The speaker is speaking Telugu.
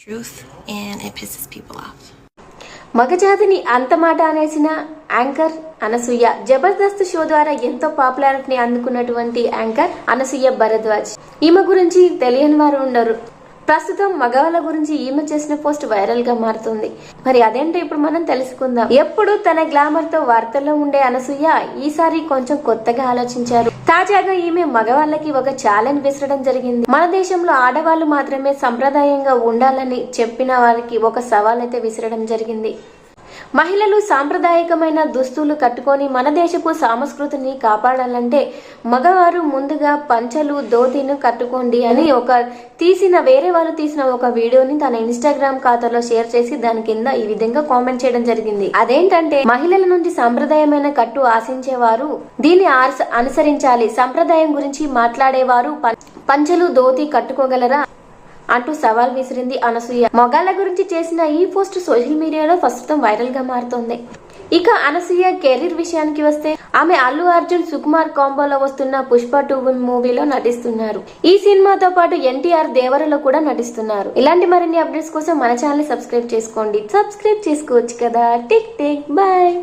truth and it pisses people off. మగజాతిని అంత మాట అనేసిన యాంకర్ అనసూయ జబర్దస్త్ షో ద్వారా ఎంతో పాపులారిటీని అందుకున్నటువంటి యాంకర్ అనసూయ భరద్వాజ్. ఈమె గురించి తెలియని వారు ఉండరు. ప్రస్తుతం మగవాళ్ళ గురించి ఈమె చేసిన పోస్ట్ వైరల్ గా మారుతుంది. మరి అదేంటో ఇప్పుడు మనం తెలుసుకుందాం. ఎప్పుడు తన గ్లామర్ తో వార్తల్లో ఉండే అనసూయ ఈసారి కొంచెం కొత్తగా ఆలోచించారు. తాజాగా ఈమె మగవాళ్ళకి ఒక ఛాలెంజ్ విసరడం జరిగింది. మన దేశంలో ఆడవాళ్లు మాత్రమే సంప్రదాయంగా ఉండాలని చెప్పిన వారికి ఒక సవాల్ అయితే విసరడం జరిగింది. మహిళలు సాంప్రదాయకమైన దుస్తులు కట్టుకొని మన దేశపు సంస్కృతిని కాపాడాలంటే మగవారు ముందుగా పంచలు ధోతిను కట్టుకోండి అని వేరే వాళ్ళు తీసిన ఒక వీడియోని తన ఇన్స్టాగ్రామ్ ఖాతాలో షేర్ చేసి దాని కింద ఈ విధంగా కామెంట్ చేయడం జరిగింది. అదేంటంటే, మహిళల నుంచి సంప్రదాయమైన కట్టు ఆశించేవారు దీన్ని అనుసరించాలి. సంప్రదాయం గురించి మాట్లాడేవారు పంచలు ధోతి కట్టుకోగలరా అంటూ సవాల్ విసిరింది అనసూయ. మొగాళ్ళ గురించి చేసిన ఈ పోస్ట్ సోషల్ మీడియాలో ప్రస్తుతం వైరల్ గా మారుతోంది. ఇక అనసూయ కెరీర్ విషయానికి వస్తే, ఆమె అల్లు అర్జున్ సుకుమార్ కాంబోలో వస్తున్న పుష్ప 2 మూవీలో నటిస్తున్నారు. ఈ సినిమాతో పాటు ఎన్టీఆర్ దేవరలో కూడా నటిస్తున్నారు. ఇలాంటి మరిన్ని అప్డేట్స్ కోసం మన ఛానల్ సబ్స్క్రైబ్ చేసుకోండి. సబ్స్క్రైబ్ చేసుకోవచ్చు కదా. Tick tick bye.